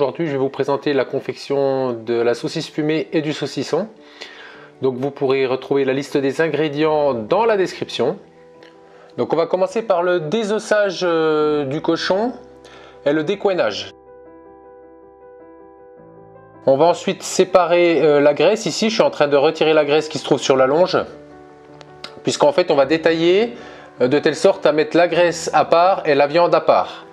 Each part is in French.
aujourd'hui je vais vous présenter la confection de la saucisse fumée et du saucisson. Donc vous pourrez retrouver la liste des ingrédients dans la description. Donc on va commencer par le désossage du cochon et le décoignage. On va ensuite séparer la graisse. Ici je suis en train de retirer la graisse qui se trouve sur la longe, puisqu'en fait on va détailler de telle sorte à mettre la graisse à part et la viande à part.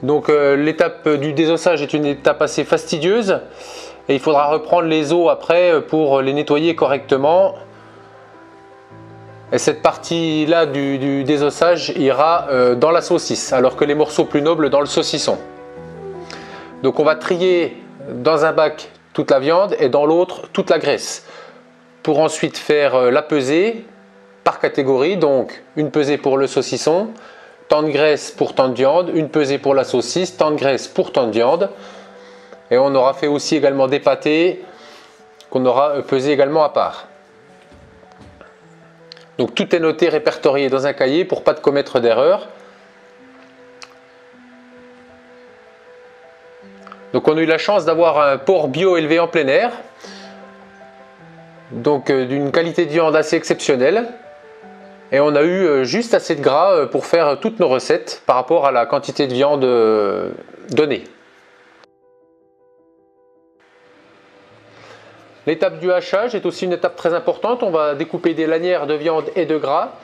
Donc l'étape du désossage est une étape assez fastidieuse et il faudra reprendre les os après pour les nettoyer correctement. Et cette partie là du désossage ira dans la saucisse, alors que les morceaux plus nobles dans le saucisson. Donc on va trier dans un bac toute la viande et dans l'autre toute la graisse, pour ensuite faire la pesée par catégorie. Donc une pesée pour le saucisson, tant de graisse pour tant de viande, une pesée pour la saucisse, tant de graisse pour tant de viande. Et on aura fait aussi également des pâtés qu'on aura pesé également à part. Donc tout est noté, répertorié dans un cahier pour pas de commettre d'erreur. Donc on a eu la chance d'avoir un porc bio élevé en plein air, donc d'une qualité de viande assez exceptionnelle. Et on a eu juste assez de gras pour faire toutes nos recettes par rapport à la quantité de viande donnée. L'étape du hachage est aussi une étape très importante. On va découper des lanières de viande et de gras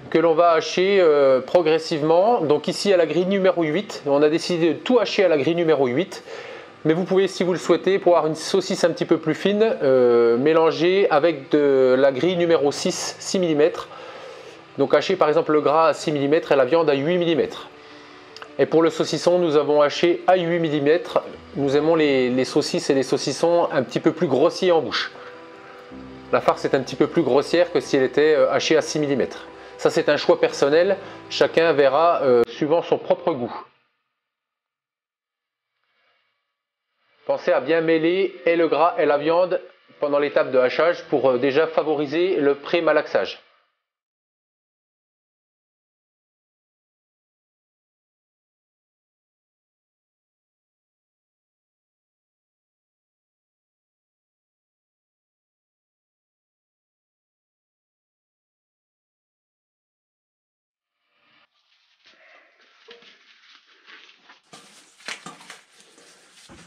que l'on va hacher progressivement. Donc ici à la grille numéro 8, on a décidé de tout hacher à la grille numéro 8. Mais vous pouvez, si vous le souhaitez, pour avoir une saucisse un petit peu plus fine, mélanger avec de la grille numéro 6, 6 mm. Donc hacher par exemple le gras à 6 mm et la viande à 8 mm. Et pour le saucisson, nous avons haché à 8 mm. Nous aimons les saucisses et les saucissons un petit peu plus grossiers en bouche. La farce est un petit peu plus grossière que si elle était hachée à 6 mm. Ça c'est un choix personnel, chacun verra suivant son propre goût. Pensez à bien mêler et le gras et la viande pendant l'étape de hachage pour déjà favoriser le pré-malaxage.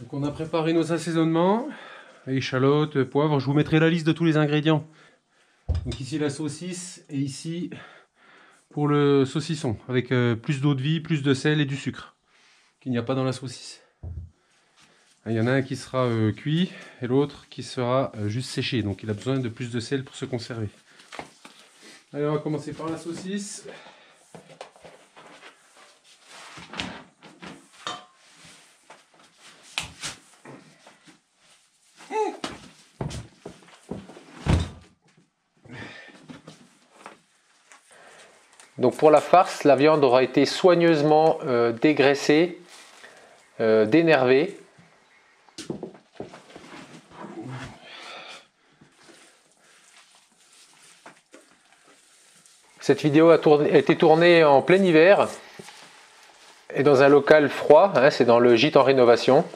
Donc on a préparé nos assaisonnements, échalotes, poivre. Je vous mettrai la liste de tous les ingrédients. Donc ici la saucisse et ici pour le saucisson, avec plus d'eau de vie, plus de sel et du sucre qu'il n'y a pas dans la saucisse. Il y en a un qui sera cuit et l'autre qui sera juste séché, donc il a besoin de plus de sel pour se conserver. Allez, on va commencer par la saucisse. Donc pour la farce, la viande aura été soigneusement dégraissée, dénervée. Cette vidéo a été tournée en plein hiver et dans un local froid, hein, c'est dans le gîte en rénovation.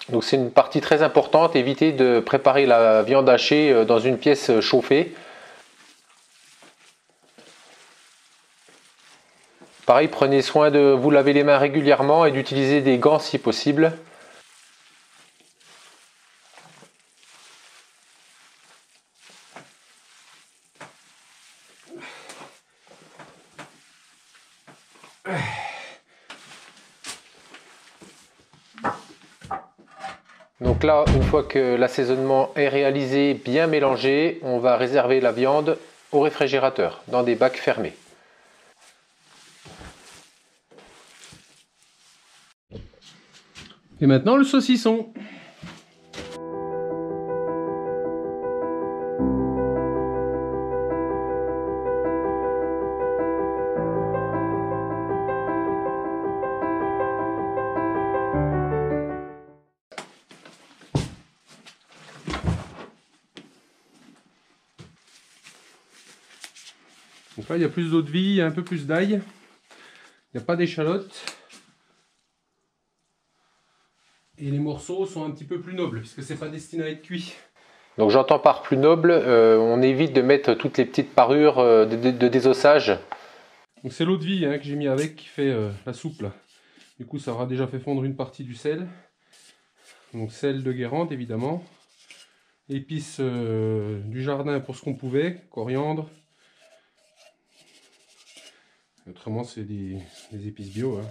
Donc c'est une partie très importante, évitez de préparer la viande hachée dans une pièce chauffée. Pareil, prenez soin de vous laver les mains régulièrement et d'utiliser des gants si possible. Donc là, une fois que l'assaisonnement est réalisé, bien mélangé, on va réserver la viande au réfrigérateur, dans des bacs fermés. Et maintenant le saucisson. Donc là il y a plus d'eau de vie, il y a un peu plus d'ail. Il n'y a pas d'échalote. Et les morceaux sont un petit peu plus nobles, puisque c'est pas destiné à être cuit. Donc j'entends par plus noble, on évite de mettre toutes les petites parures de désossage. Donc c'est l'eau de vie hein, que j'ai mis avec qui fait la soupe là. Du coup ça aura déjà fait fondre une partie du sel. Donc sel de Guérande évidemment. Épices du jardin pour ce qu'on pouvait, coriandre. Autrement c'est des épices bio. Hein.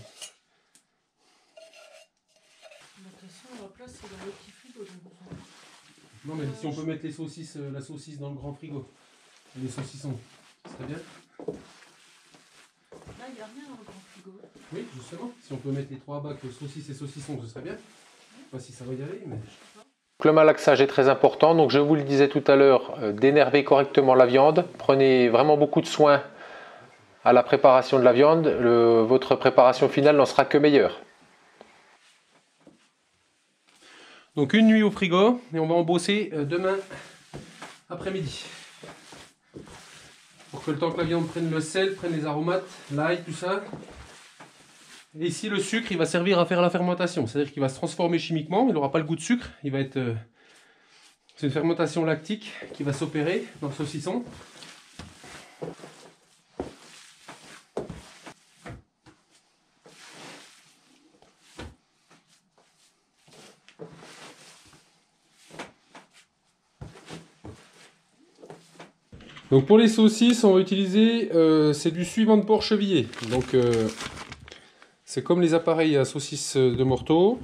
Non mais si on peut mettre les saucisses, la saucisse dans le grand frigo. Et les saucissons, ce serait bien. Là il n'y a rien dans le grand frigo. Oui justement, si on peut mettre les 3 bacs saucisses et saucissons, ce serait bien. Je sais pas si ça va y aller mais... Le malaxage est très important, donc je vous le disais tout à l'heure, d'énerver correctement la viande. Prenez vraiment beaucoup de soin à la préparation de la viande, votre préparation finale n'en sera que meilleure. Donc une nuit au frigo et on va en bosser demain après-midi. Pour que le temps que la viande prenne le sel, prenne les aromates, l'ail, tout ça. Et ici le sucre il va servir à faire la fermentation, c'est-à-dire qu'il va se transformer chimiquement, il n'aura pas le goût de sucre, il va être... c'est une fermentation lactique qui va s'opérer dans le saucisson. Donc pour les saucisses, on va utiliser c'est du suivant de porc chevillé. Donc c'est comme les appareils à saucisses de morteau.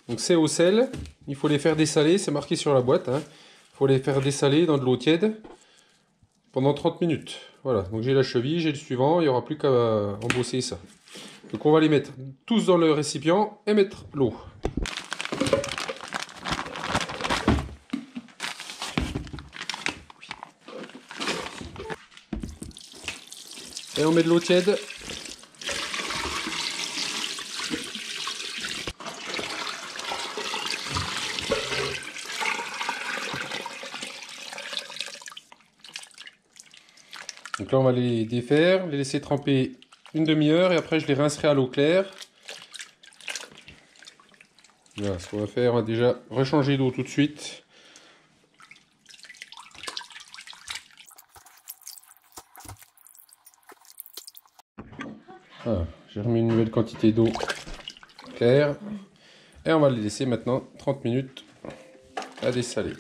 Donc c'est au sel. Il faut les faire dessaler, c'est marqué sur la boîte. Hein. Il faut les faire dessaler dans de l'eau tiède pendant 30 minutes. Voilà, donc j'ai la cheville, j'ai le suivant, il n'y aura plus qu'à embosser ça. Donc on va les mettre tous dans le récipient et mettre l'eau. Et on met de l'eau tiède. Donc là on va les défaire, les laisser tremper une demi-heure et après je les rincerai à l'eau claire. Voilà ce qu'on va faire, on va déjà rechanger d'eau tout de suite. Voilà, j'ai remis une nouvelle quantité d'eau claire. Et on va les laisser maintenant 30 minutes à dessaler.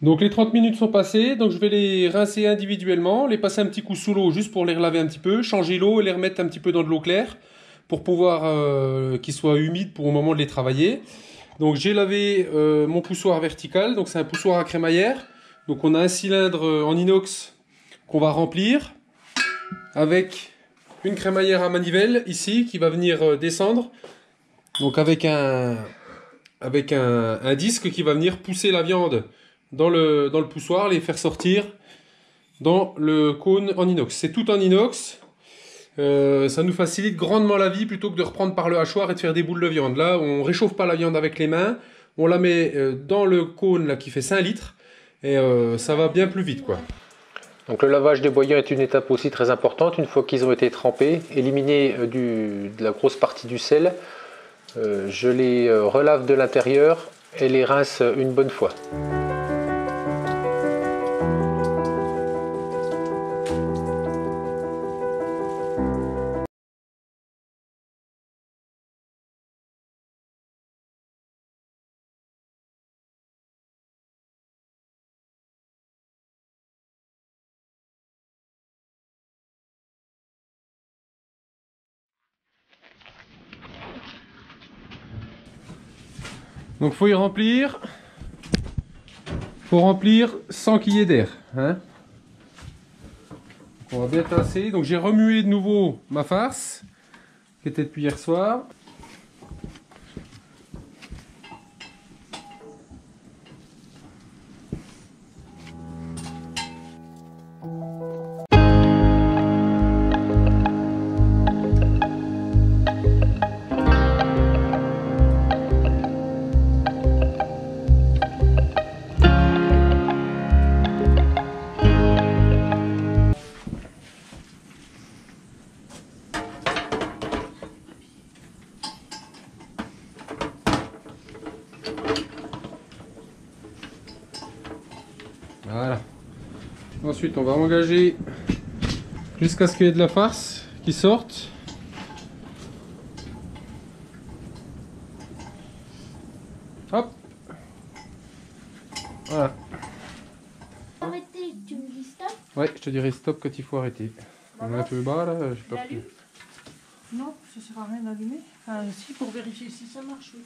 Donc les 30 minutes sont passées, donc je vais les rincer individuellement, les passer un petit coup sous l'eau juste pour les relaver un petit peu, changer l'eau et les remettre un petit peu dans de l'eau claire pour pouvoir qu'ils soient humides pour au moment de les travailler. Donc j'ai lavé mon poussoir vertical, donc c'est un poussoir à crémaillère. Donc on a un cylindre en inox qu'on va remplir avec une crémaillère à manivelle ici qui va venir descendre. Donc avec un disque qui va venir pousser la viande dans le poussoir, les faire sortir dans le cône en inox. C'est tout en inox. Ça nous facilite grandement la vie plutôt que de reprendre par le hachoir et de faire des boules de viande. Là, on réchauffe pas la viande avec les mains. On la met dans le cône là, qui fait 5 litres. Et ça va bien plus vite, quoi. Donc le lavage des boyaux est une étape aussi très importante. Une fois qu'ils ont été trempés, éliminer de la grosse partie du sel. Je les relave de l'intérieur et les rince une bonne fois. Donc faut y remplir. Faut remplir sans qu'il y ait d'air. Hein. On va bien tasser. Donc j'ai remué de nouveau ma farce qui était depuis hier soir. Ensuite, on va engager jusqu'à ce qu'il y ait de la farce qui sorte. Hop. Voilà. Arrêtez, tu me dis stop. Ouais, je te dirai stop quand il faut arrêter. On est un peu bas là, j'ai pas pris. Non, ça sert à rien d'allumer. Enfin, si, pour vérifier si ça marche, oui.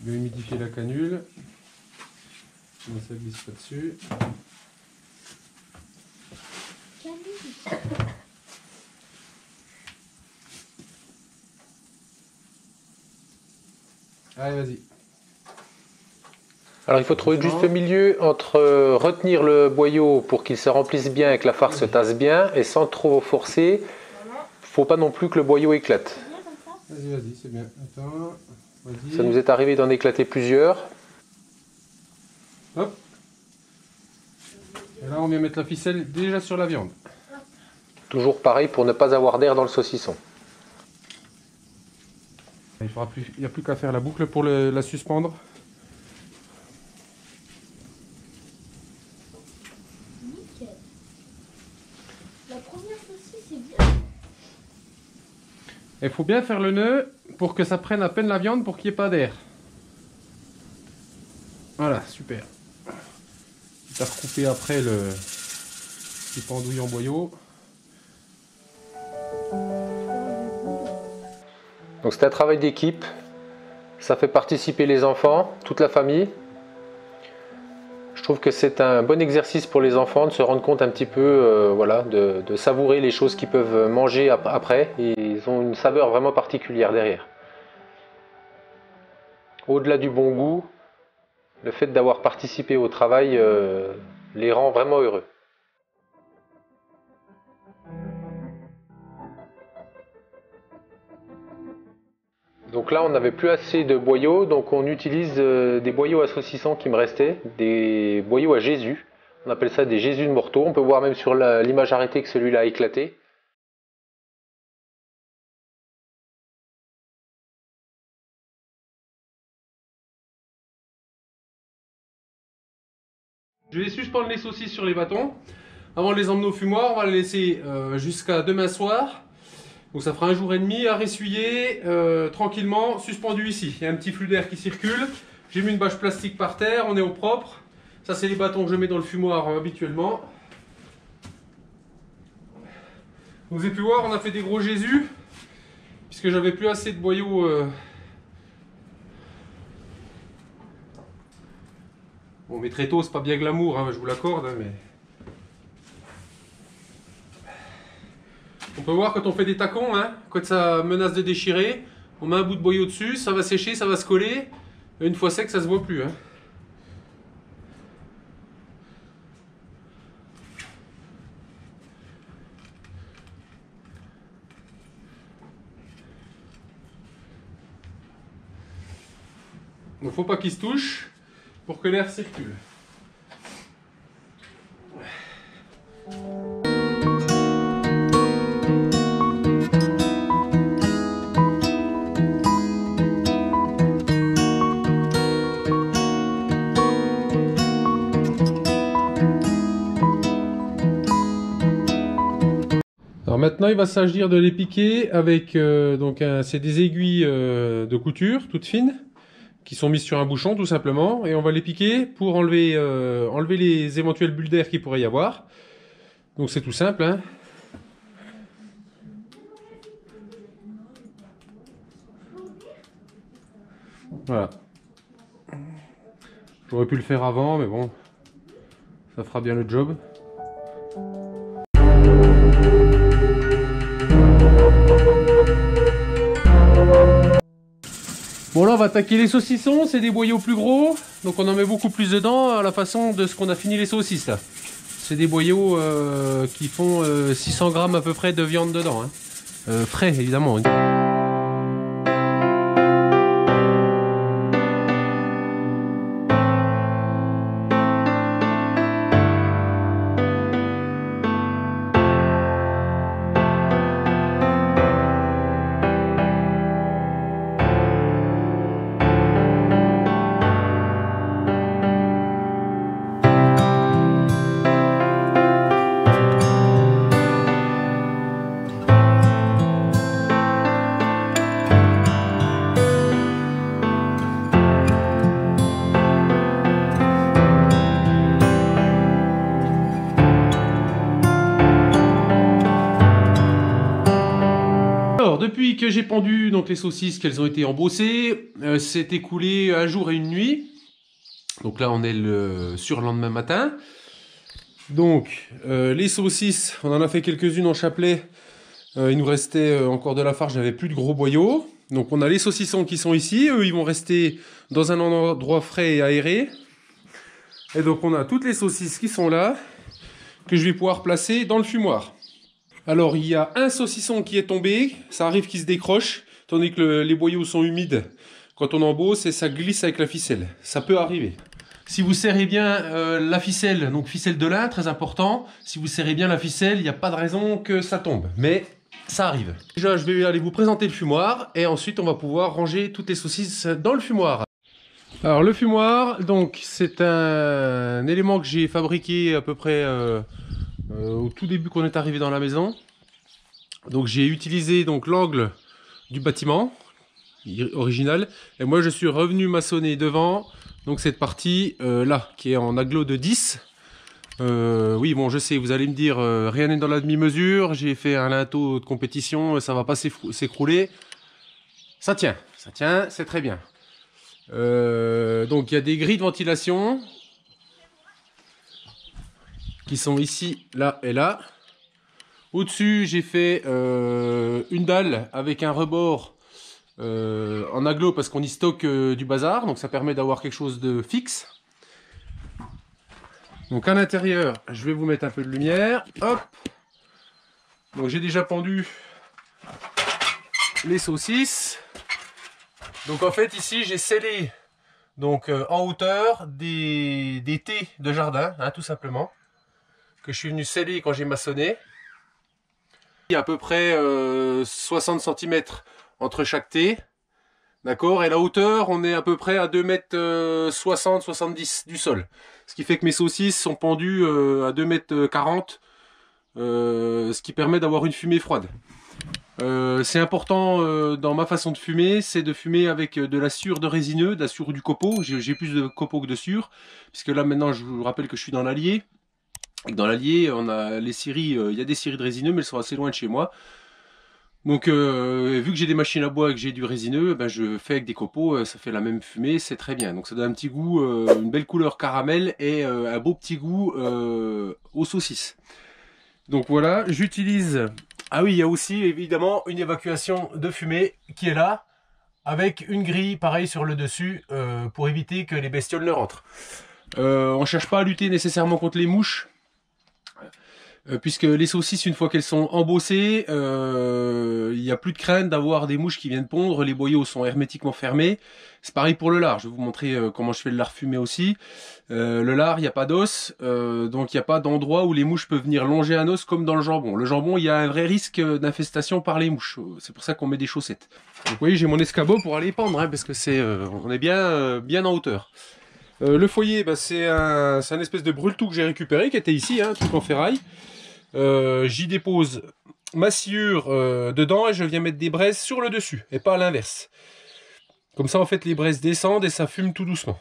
Bien humidifier la canule. Comme ça glisse pas dessus. Allez, vas-y. Alors il faut trouver le juste milieu entre retenir le boyau pour qu'il se remplisse bien et que la farce se tasse bien, et sans trop forcer. Faut pas non plus que le boyau éclate. Vas-y, vas-y, c'est bien. Attends, vas-y. Ça nous est arrivé d'en éclater plusieurs. Hop. Et là, on vient mettre la ficelle déjà sur la viande. Toujours pareil pour ne pas avoir d'air dans le saucisson. Il n'y a plus qu'à faire la boucle pour la suspendre. Nickel. La première saucisse, c'est bien. Il faut bien faire le nœud pour que ça prenne à peine la viande pour qu'il n'y ait pas d'air. Voilà, super. Tu as recoupé après le petit pendouille en boyau. Donc c'est un travail d'équipe. Ça fait participer les enfants, toute la famille. Je trouve que c'est un bon exercice pour les enfants de se rendre compte un petit peu, voilà, de savourer les choses qu'ils peuvent manger après. Et ils ont une saveur vraiment particulière derrière. Au-delà du bon goût, le fait d'avoir participé au travail les rend vraiment heureux. Donc là, on n'avait plus assez de boyaux, donc on utilise des boyaux à saucisson qui me restaient, des boyaux à Jésus. On appelle ça des Jésus de morteau. On peut voir même sur l'image arrêtée que celui-là a éclaté. Je vais suspendre les saucisses sur les bâtons. Avant de les emmener au fumoir, on va les laisser jusqu'à demain soir. Donc ça fera un jour et demi à ressuyer tranquillement, suspendu ici. Il y a un petit flux d'air qui circule. J'ai mis une bâche plastique par terre, on est au propre. Ça c'est les bâtons que je mets dans le fumoir habituellement. Vous avez pu voir, on a fait des gros Jésus. Puisque j'avais plus assez de boyaux. Bon, mais très tôt, c'est pas bien glamour, hein, je vous l'accorde, hein, mais... On peut voir quand on fait des tacons, hein, quand ça menace de déchirer, on met un bout de boyau dessus, ça va sécher, ça va se coller, et une fois sec, ça se voit plus. Hein. Donc faut pas qu'il se touche pour que l'air circule. Alors maintenant il va s'agir de les piquer avec c'est des aiguilles de couture toutes fines qui sont mises sur un bouchon tout simplement, et on va les piquer pour enlever les éventuelles bulles d'air qu'il pourrait y avoir. Donc c'est tout simple, hein. Voilà. J'aurais pu le faire avant, mais bon, ça fera bien le job. Bon là on va attaquer les saucissons, c'est des boyaux plus gros, donc on en met beaucoup plus dedans à la façon de ce qu'on a fini les saucisses là. C'est des boyaux qui font 600 grammes à peu près de viande dedans, hein. Frais évidemment. depuis que j'ai pendu donc les saucisses, qu'elles ont été embossées, c'est écoulé un jour et une nuit. Donc là, on est le surlendemain matin. Donc, les saucisses, on en a fait quelques-unes en chapelet. Il nous restait encore de la farce, j'avais plus de gros boyaux. Donc on a les saucissons qui sont ici, eux ils vont rester dans un endroit frais et aéré. Et donc on a toutes les saucisses qui sont là, que je vais pouvoir placer dans le fumoir. Alors il y a un saucisson qui est tombé, ça arrive qu'il se décroche, tandis que les boyaux sont humides quand on embosse et ça glisse avec la ficelle. Ça peut arriver. Si vous serrez bien la ficelle, donc ficelle de lin, très important, si vous serrez bien la ficelle, il n'y a pas de raison que ça tombe. Mais ça arrive. Déjà, je vais aller vous présenter le fumoir et ensuite on va pouvoir ranger toutes les saucisses dans le fumoir. Alors le fumoir, donc c'est un élément que j'ai fabriqué à peu près au tout début qu'on est arrivé dans la maison. Donc j'ai utilisé donc l'angle du bâtiment original et moi je suis revenu maçonner devant. Donc cette partie là qui est en aglo de 10. Oui, bon, je sais, vous allez me dire, rien n'est dans la demi-mesure, j'ai fait un linteau de compétition, ça va pas s'écrouler. Ça tient, c'est très bien. Donc il y a des grilles de ventilation qui sont ici, là et là. Au-dessus, j'ai fait une dalle avec un rebord en aglo parce qu'on y stocke du bazar, donc ça permet d'avoir quelque chose de fixe. Donc à l'intérieur, je vais vous mettre un peu de lumière. Hop. Donc j'ai déjà pendu les saucisses. Donc en fait ici j'ai scellé donc en hauteur des T de jardin, hein, tout simplement, que je suis venu sceller quand j'ai maçonné. Il y a à peu près 60 cm entre chaque T. D'accord, et la hauteur, on est à peu près à 2 mètres 60-70 du sol. Ce qui fait que mes saucisses sont pendues à 2 mètres 40, ce qui permet d'avoir une fumée froide. C'est important dans ma façon de fumer, c'est de fumer avec de la sciure de résineux, de la sciure du copeau. J'ai plus de copeaux que de sciure, puisque là maintenant je vous rappelle que je suis dans l'Allier. Dans l'Allier, on a les scieries, il y a des scieries de résineux, mais elles sont assez loin de chez moi. Donc vu que j'ai des machines à bois et que j'ai du résineux, ben, je fais avec des copeaux, ça fait la même fumée, c'est très bien. Donc ça donne un petit goût, une belle couleur caramel et un beau petit goût aux saucisses. Donc voilà, j'utilise... Ah oui, il y a aussi évidemment une évacuation de fumée qui est là, avec une grille pareil sur le dessus, pour éviter que les bestioles ne rentrent. On ne cherche pas à lutter nécessairement contre les mouches, puisque les saucisses, une fois qu'elles sont embossées, il n'y a plus de crainte d'avoir des mouches qui viennent pondre. Les boyaux sont hermétiquement fermés. C'est pareil pour le lard. Je vais vous montrer comment je fais le lard fumé aussi. Le lard, il n'y a pas d'os, donc il n'y a pas d'endroit où les mouches peuvent venir longer un os comme dans le jambon. Le jambon, il y a un vrai risque d'infestation par les mouches. C'est pour ça qu'on met des chaussettes. Donc vous voyez, j'ai mon escabeau pour aller pendre, hein, parce que on est bien en hauteur. Le foyer, bah, c'est un espèce de brûle-tout que j'ai récupéré, qui était ici, hein, truc en ferraille. J'y dépose ma sciure dedans et je viens mettre des braises sur le dessus et pas à l'inverse. Comme ça en fait les braises descendent et ça fume tout doucement.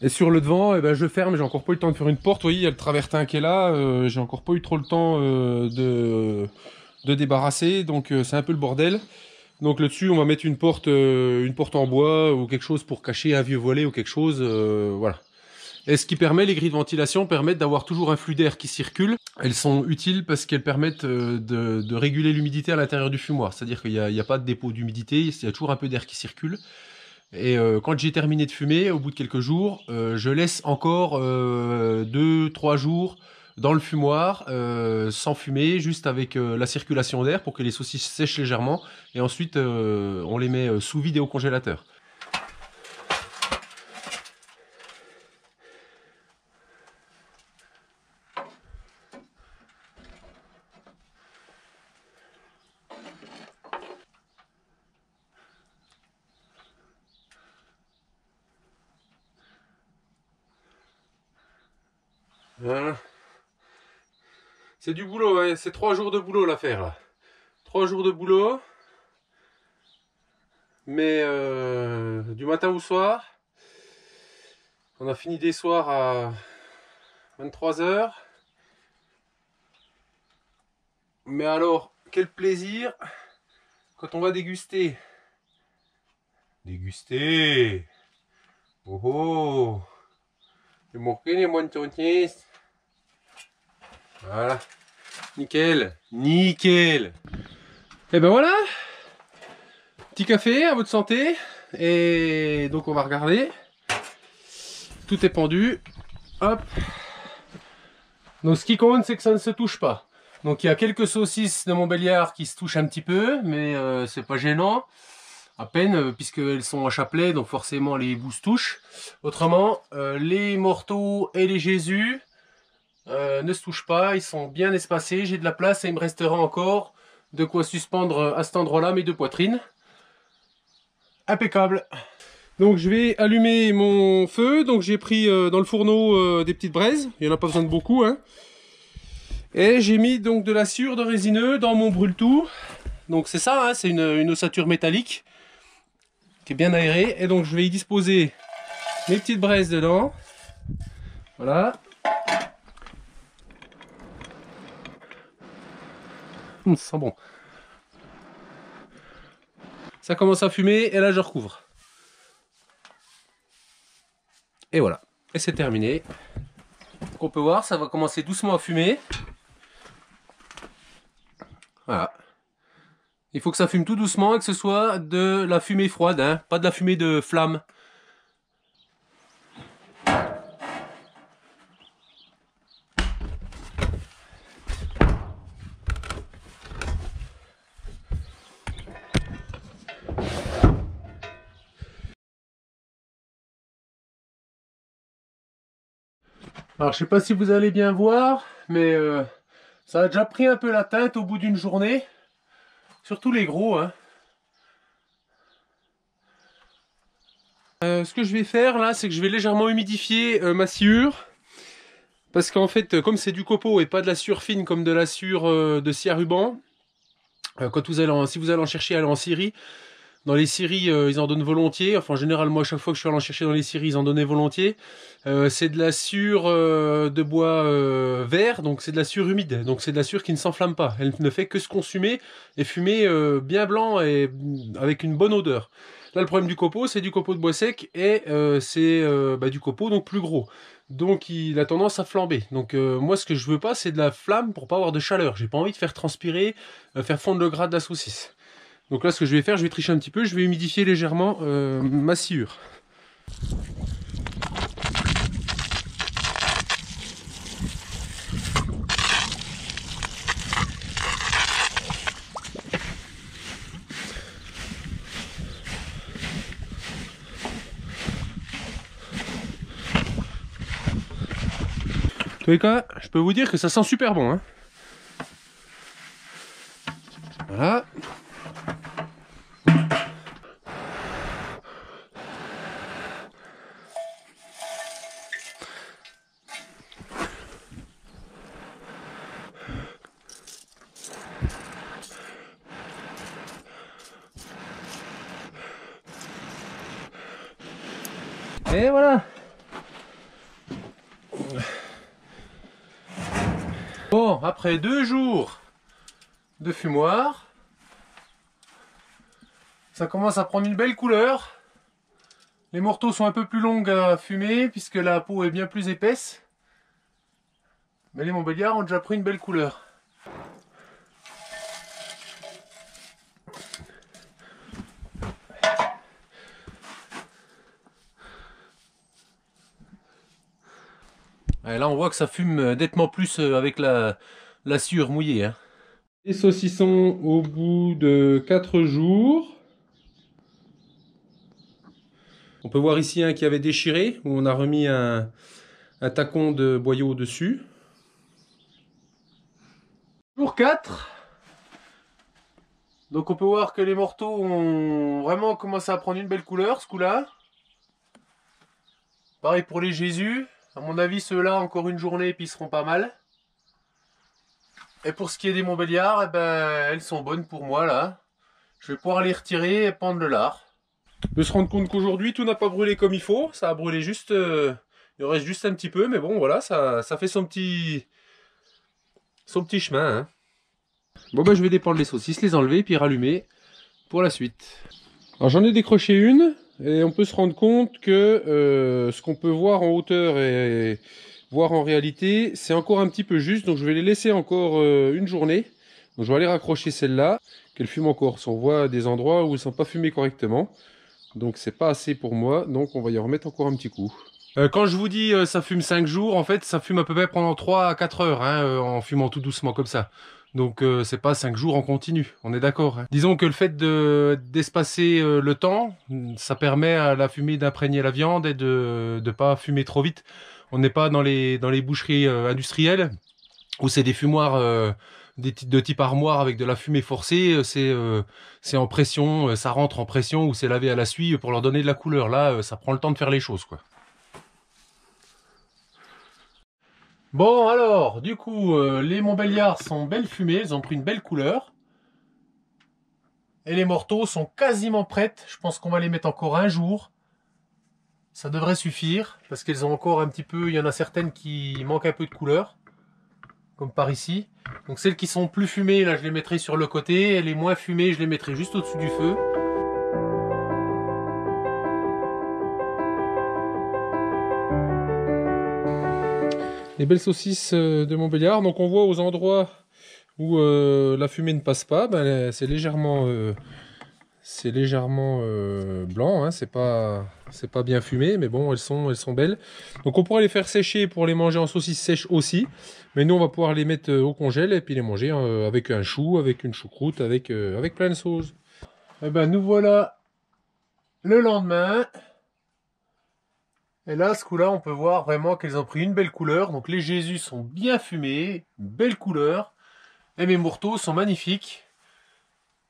Et sur le devant, eh ben, je ferme, j'ai encore pas eu le temps de faire une porte. Vous voyez, il y a le travertin qui est là, j'ai encore pas eu trop le temps de débarrasser, donc c'est un peu le bordel. Donc là dessus on va mettre une porte en bois ou quelque chose pour cacher un vieux volet ou quelque chose, voilà. Et ce qui permet, les grilles de ventilation permettent d'avoir toujours un flux d'air qui circule. Elles sont utiles parce qu'elles permettent de réguler l'humidité à l'intérieur du fumoir. C'est-à-dire qu'il n'y a pas de dépôt d'humidité, il y a toujours un peu d'air qui circule. Et quand j'ai terminé de fumer, au bout de quelques jours, je laisse encore 2-3 jours dans le fumoir, sans fumer, juste avec la circulation d'air pour que les saucisses sèchent légèrement. Et ensuite, on les met sous vide et au congélateur. Voilà. C'est du boulot, hein. C'est 3 jours de boulot l'affaire là. 3 jours de boulot. Mais du matin au soir. On a fini des soirs à 23 h. Mais alors, quel plaisir quand on va déguster. Déguster. Oh oh. Voilà. Nickel. Nickel. Et ben voilà. Petit café à votre santé. Et donc on va regarder. Tout est pendu. Hop. Donc ce qui compte, c'est que ça ne se touche pas. Donc il y a quelques saucisses de Montbéliard qui se touchent un petit peu, mais c'est pas gênant. À peine, puisqu'elles sont à chapelet, donc forcément les bouts se touchent. Autrement, les morteaux et les Jésus ne se touchent pas, ils sont bien espacés. J'ai de la place et il me restera encore de quoi suspendre à cet endroit-là mes deux poitrines. Impeccable. Donc je vais allumer mon feu. Donc j'ai pris dans le fourneau des petites braises. Il n'y en a pas besoin de beaucoup, hein. Et j'ai mis donc de la sciure de résineux dans mon brûle-tout. Donc c'est ça, hein, c'est une ossature métallique qui est bien aérée. Et donc je vais y disposer mes petites braises dedans. Voilà. Ça sent bon. Ça commence à fumer et là je recouvre. Et voilà. Et c'est terminé. Donc on peut voir, ça va commencer doucement à fumer. Voilà. Il faut que ça fume tout doucement et que ce soit de la fumée froide, hein, pas de la fumée de flamme. Alors je sais pas si vous allez bien voir, mais ça a déjà pris un peu la teinte au bout d'une journée. Surtout les gros, hein. Ce que je vais faire là, c'est que je vais légèrement humidifier ma sciure. Parce qu'en fait, comme c'est du copeau et pas de la sciure fine comme de la sciure de scie à ruban, quand vous allez si vous allez en chercher, allez en scierie. Dans les scieries, ils en donnent volontiers. Enfin, en général, moi, à chaque fois que je suis allé en chercher dans les scieries, ils en donnaient volontiers. C'est de la sciure de bois vert, donc c'est de la sciure humide. Donc c'est de la sciure qui ne s'enflamme pas. Elle ne fait que se consumer et fumer bien blanc et avec une bonne odeur. Là, le problème du copeau, c'est du copeau de bois sec et c'est du copeau donc plus gros. Donc il a tendance à flamber. Donc moi, ce que je veux pas, c'est de la flamme pour pas avoir de chaleur. J'ai pas envie de faire transpirer, faire fondre le gras de la saucisse. Donc là, ce que je vais faire, je vais tricher un petit peu, je vais humidifier légèrement ma sciure. En tous les cas, je peux vous dire que ça sent super bon, hein. Voilà. Et voilà. Bon, après 2 jours de fumoir, ça commence à prendre une belle couleur. Les morteaux sont un peu plus longs à fumer puisque la peau est bien plus épaisse. Mais les Montbéliard ont déjà pris une belle couleur. Et là on voit que ça fume nettement plus avec la sciure mouillée, hein. Les saucissons au bout de 4 jours. On peut voir ici un qui avait déchiré, où on a remis un tacon de boyau dessus. Jour 4. Donc on peut voir que les morteaux ont vraiment commencé à prendre une belle couleur ce coup-là. Pareil pour les Jésus. À mon avis, ceux-là, encore une journée, et puis ils seront pas mal. Et pour ce qui est des Montbéliard, eh ben, elles sont bonnes pour moi, là. Je vais pouvoir les retirer et pendre le lard. Je me rends compte qu'aujourd'hui, tout n'a pas brûlé comme il faut. Ça a brûlé juste... il reste juste un petit peu, mais bon, voilà, ça fait son petit chemin, hein. Bon, ben, je vais dépendre les saucisses, les enlever, puis rallumer pour la suite. Alors j'en ai décroché une et on peut se rendre compte que ce qu'on peut voir en hauteur et voir en réalité, c'est encore un petit peu juste. Donc je vais les laisser encore une journée. Donc je vais aller raccrocher celle-là, qu'elle fume encore. On voit des endroits où elles ne sont pas fumées correctement. Donc c'est pas assez pour moi, donc on va y en remettre encore un petit coup. Quand je vous dis ça fume 5 jours, en fait ça fume à peu près pendant 3 à 4 heures, hein, en fumant tout doucement comme ça. Donc c'est pas 5 jours en continu, on est d'accord. Hein. Disons que le fait d'espacer le temps, ça permet à la fumée d'imprégner la viande et de ne pas fumer trop vite. On n'est pas dans les boucheries industrielles, où c'est des fumoirs de type armoire avec de la fumée forcée, c'est en pression, ça rentre en pression ou c'est lavé à la suie pour leur donner de la couleur. Là, ça prend le temps de faire les choses, quoi. Bon, alors, du coup, les Montbéliards sont belles fumées, elles ont pris une belle couleur. Et les morteaux sont quasiment prêtes. Je pense qu'on va les mettre encore un jour. Ça devrait suffire, parce qu'elles ont encore un petit peu, il y en a certaines qui manquent un peu de couleur. Comme par ici. Donc celles qui sont plus fumées, là je les mettrai sur le côté, et les moins fumées, je les mettrai juste au-dessus du feu. Les belles saucisses de Montbéliard. Donc on voit aux endroits où la fumée ne passe pas, ben, c'est légèrement blanc, hein, c'est pas bien fumé, mais bon, elles sont belles. Donc on pourrait les faire sécher pour les manger en saucisse sèche aussi, mais nous on va pouvoir les mettre au congèle et puis les manger avec un chou, avec une choucroute, avec plein de sauces. Et ben nous voilà le lendemain. Et là, ce coup-là, on peut voir vraiment qu'elles ont pris une belle couleur. Donc les Jésus sont bien fumés, belle couleur, et mes morteaux sont magnifiques.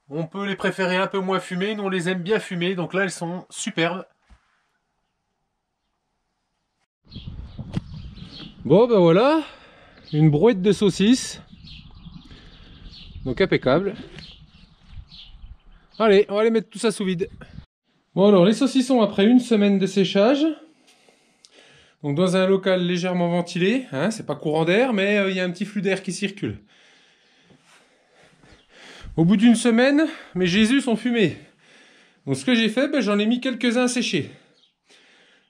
On peut les préférer un peu moins fumés, nous on les aime bien fumés, donc là elles sont superbes. Bon ben voilà, une brouette de saucisses. Donc impeccable. Allez, on va aller mettre tout ça sous vide. Bon alors les saucissons après une semaine de séchage. Donc dans un local légèrement ventilé, hein, c'est pas courant d'air, mais il y a un petit flux d'air qui circule. Au bout d'une semaine, mes Jésus sont fumés. Donc ce que j'ai fait, ben, j'en ai mis quelques-uns séchés.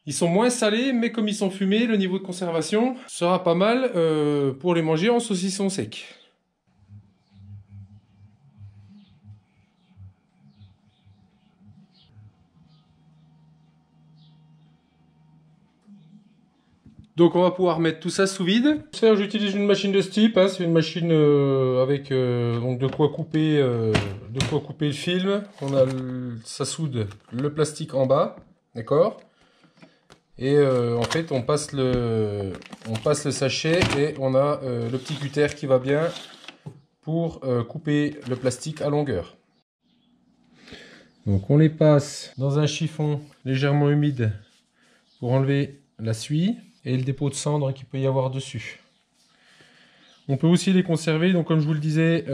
Ils sont moins salés, mais comme ils sont fumés, le niveau de conservation sera pas mal pour les manger en saucisson sec. Donc on va pouvoir mettre tout ça sous vide. J'utilise une machine de ce type, hein. C'est une machine avec donc de quoi couper le film. Ça soude le plastique en bas, d'accord. Et en fait on passe le sachet et on a le petit cutter qui va bien pour couper le plastique à longueur. Donc on les passe dans un chiffon légèrement humide pour enlever la suie et le dépôt de cendre qu'il peut y avoir dessus. On peut aussi les conserver, donc comme je vous le disais,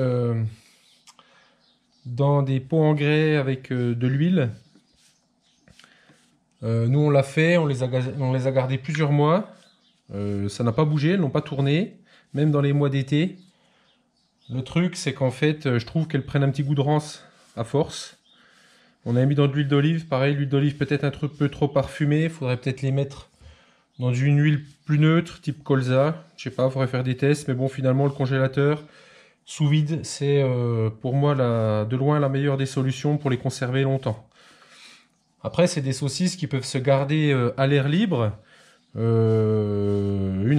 dans des pots en grès avec de l'huile. Nous on l'a fait, on les a gardés plusieurs mois. Ça n'a pas bougé, elles n'ont pas tourné, même dans les mois d'été. Le truc c'est qu'en fait, je trouve qu'elles prennent un petit goût de rance à force. On a mis dans de l'huile d'olive, pareil, l'huile d'olive peut-être un peu trop parfumée, il faudrait peut-être les mettre dans une huile plus neutre, type colza. Je sais pas, il faudrait faire des tests, mais bon, finalement, le congélateur sous vide, c'est pour moi de loin la meilleure des solutions pour les conserver longtemps. Après, c'est des saucisses qui peuvent se garder à l'air libre 1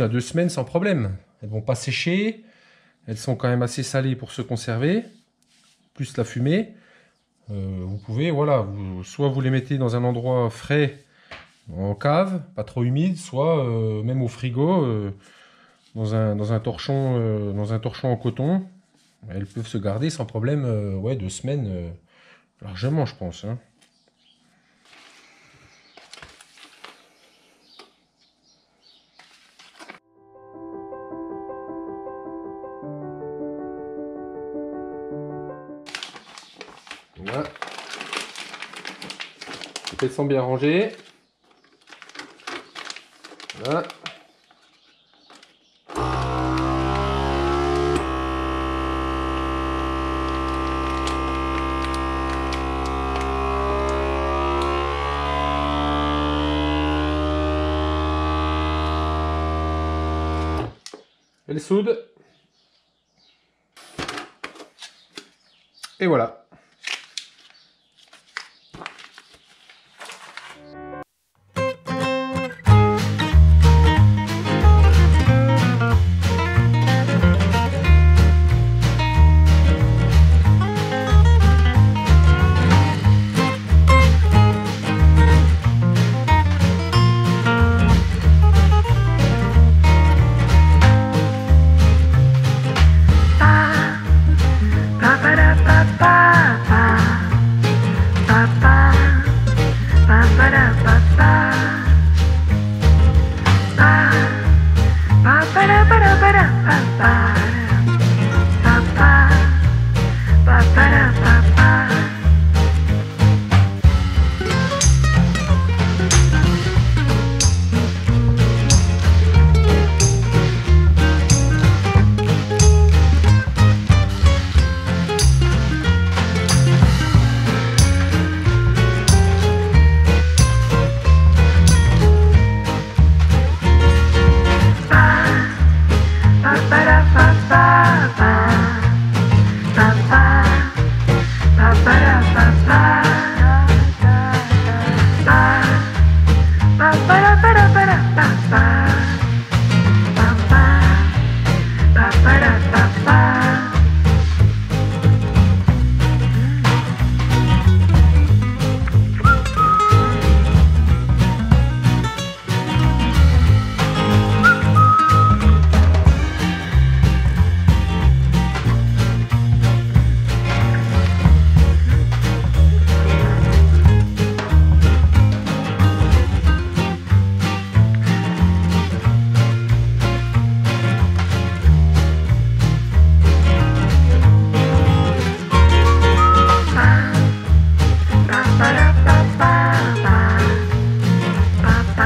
à 2 semaines sans problème. Elles vont pas sécher, elles sont quand même assez salées pour se conserver, plus la fumée. Vous pouvez, voilà, soit vous les mettez dans un endroit frais, en cave, pas trop humide, soit même au frigo, dans un torchon en coton. Elles peuvent se garder sans problème, ouais, 2 semaines, largement, je pense. Hein. Voilà. Elles sont bien rangées. Voilà. Elle soude. Et voilà.